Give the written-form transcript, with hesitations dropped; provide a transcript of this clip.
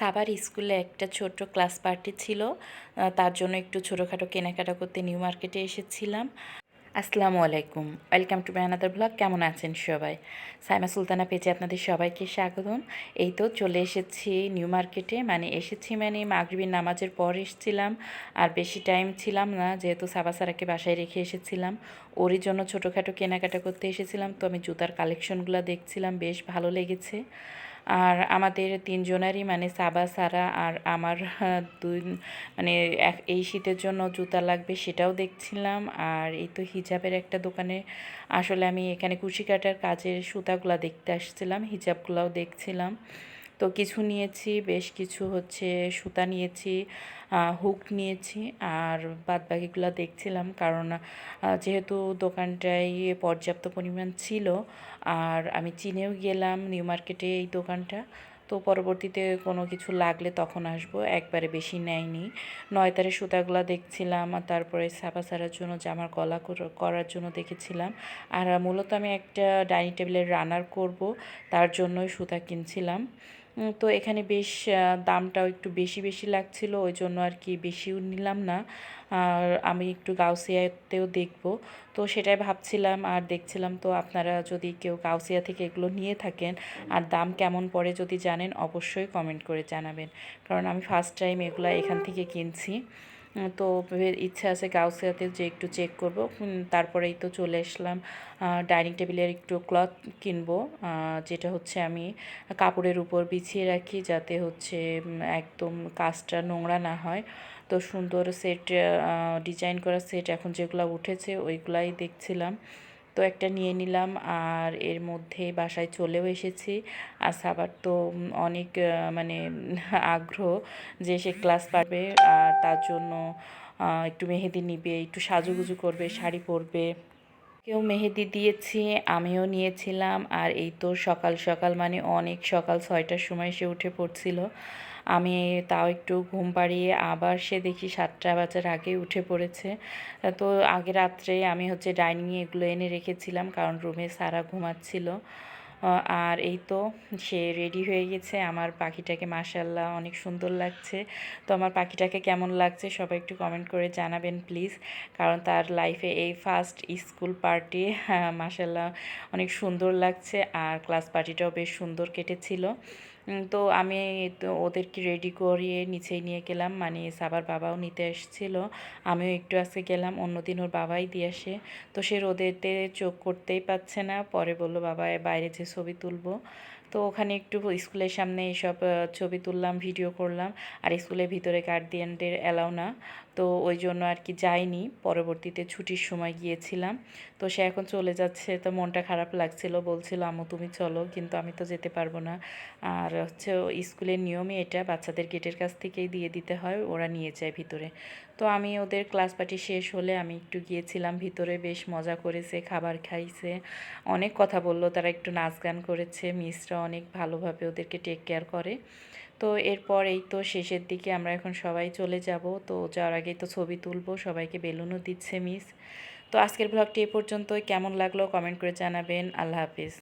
সাবার স্কুলে একটা ছোট্ট ক্লাস পার্টি ছিল। তার জন্য একটু ছোটোখাটো কেনাকাটা করতে নিউ মার্কেটে এসেছিলাম। আসসালামু আলাইকুম, welcome to my another blog. কেমন আছেন সবাই? সাইমা সুলতানা পেজে আপনাদের সবাইকে স্বাগতম। এই তো চলে এসেছি নিউ মার্কেটে, মানে মাগরিবের নামাজের পর এসেছিলাম। আর বেশি টাইম ছিলাম না, যেহেতু সাবা সারাকে বাসায় রেখে এসেছিলাম। ওরই জন্য ছোটোখাটো কেনাকাটা করতে এসেছিলাম। তো আমি জুতার কালেকশনগুলো দেখছিলাম, বেশ ভালো লেগেছে। আর আমাদের তিনজনেরই মানে সাবা সারা আর আমার দুই মানে এই শীতের জন্য জুতা লাগবে সেটাও দেখছিলাম। আর এই তো হিজাবের একটা দোকানে আসলে আমি এখানে কুশি কাটার কাজের সুতাগুলো দেখতে আসছিলাম, হিজাবগুলোও দেখছিলাম। তো কিছু নিয়েছি, বেশ কিছু হচ্ছে সুতা নিয়েছি, হুক নিয়েছি। আর বাদবাকিগুলো দেখছিলাম, কারণ যেহেতু দোকানটায় পর্যাপ্ত পরিমাণ ছিল আর আমি চিনেও গেলাম নিউ মার্কেটে এই দোকানটা। তো পরবর্তীতে কোনো কিছু লাগলে তখন আসবো, একবারে বেশি নেয়নি। নয়তারে সুতাগুলো দেখছিলাম, আর তারপরে ছাপা ছাড়ার জন্য জামার গলা করার জন্য দেখেছিলাম। আর মূলত আমি একটা ডাইনিং টেবিলের রানার করব, তার জন্যই সুতা কিনছিলাম। তো এখানে বেশ দামটাও একটু বেশি বেশি লাগছিল, ওই জন্য আর কি বেশিও নিলাম না। আর আমি একটু গাউসিয়াতেও দেখব, তো সেটাই ভাবছিলাম আর দেখছিলাম। তো আপনারা যদি কেউ গাউসিয়া থেকে এগুলো নিয়ে থাকেন আর দাম কেমন পড়ে যদি জানেন, অবশ্যই কমেন্ট করে জানাবেন, কারণ আমি ফার্স্ট টাইম এগুলো এখান থেকে কিনছি। তো ইচ্ছা আছে গাউসিয়াতে যে একটু চেক করব। তারপরেই তো চলে আসলাম ডাইনিং টেবিলের একটু ক্লথ কিনবো, যেটা হচ্ছে আমি কাপড়ের উপর বিছিয়ে রাখি, যাতে হচ্ছে একদম কাজটা নোংরা না হয়। তো সুন্দর সেট, ডিজাইন করা সেট এখন যেগুলো উঠেছে ওইগুলাই দেখছিলাম। তো একটা নিয়ে নিলাম, আর এর মধ্যে বাসায় চলেও এসেছি। আর সাবার তো অনেক মানে আগ্রহ যে সে ক্লাস পারবে, আর তার জন্য একটু মেহেদি নিবে, একটু সাজুগুজু করবে, শাড়ি পরবে। কেউ মেহেদি দিয়েছি, আমিও নিয়েছিলাম। আর এই তো সকাল সকাল মানে অনেক সকাল 6টার সময় সে উঠে পড়ছিল। আমি তাও একটু ঘুম পাড়িয়ে আবার সে দেখি 7টা বাজার আগেই উঠে পড়েছে। তো আগে রাত্রে আমি হচ্ছে ডাইনিংয়ে এগুলো এনে রেখেছিলাম, কারণ রুমে সারা ঘুমাচ্ছিল। আর এই তো সে রেডি হয়ে গেছে। আমার পাখিটাকে মাশাআল্লাহ অনেক সুন্দর লাগছে। তো আমার পাখিটাকে কেমন লাগছে সবাই একটু কমেন্ট করে জানাবেন প্লিজ, কারণ তার লাইফে এই ফার্স্ট স্কুল পার্টি। মাশাআল্লাহ অনেক সুন্দর লাগছে, আর ক্লাস পার্টিটাও বেশ সুন্দর কেটেছিল। তো আমি তো ওদেরকে রেডি করিয়ে নিচেই নিয়ে গেলাম, মানে সাবার বাবাও নিতে এসেছিলো। আমিও একটু আজকে গেলাম, অন্যদিন ওর বাবাই দিয়ে আসে। তো সে রোদেতে চোখ করতেই পাচ্ছে না, পরে বলল বাবা বাইরে যে ছবি তুলবো। তো ওখানে একটু স্কুলের সামনে এসব ছবি তুললাম, ভিডিও করলাম। আর স্কুলের ভিতরে গার্ডিয়ানদের অ্যালাউ না, তো ওই জন্য আর কি যাইনি। পরবর্তীতে ছুটির সময় গিয়েছিলাম। তো সে এখন চলে যাচ্ছে, তো মনটা খারাপ লাগছিল, বলছিল আম্মু তুমি চলো, কিন্তু আমি তো যেতে পারবো না। আর হচ্ছে স্কুলের নিয়মই এটা, বাচ্চাদের গেটের কাছ থেকেই দিয়ে দিতে হয়, ওরা নিয়ে যায় ভিতরে। তো আমি ওদের ক্লাস পার্টি শেষ হলে আমি একটু গিয়েছিলাম ভিতরে, বেশ মজা করেছে, খাবার খাইছে, অনেক কথা বললো, তারা একটু নাচ গান করেছে। মিসরা অনেক ভালোভাবে ওদেরকে টেক কেয়ার করে। তো এরপর এই তো শেষের দিকে আমরা এখন সবাই চলে যাব। তো যাওয়ার আগেই তো ছবি তুলবো, সবাইকে বেলুনও দিচ্ছে মিস। তো আজকের ব্লগটি এ পর্যন্তই, কেমন লাগলো কমেন্ট করে জানাবেন। আল্লাহ হাফিজ।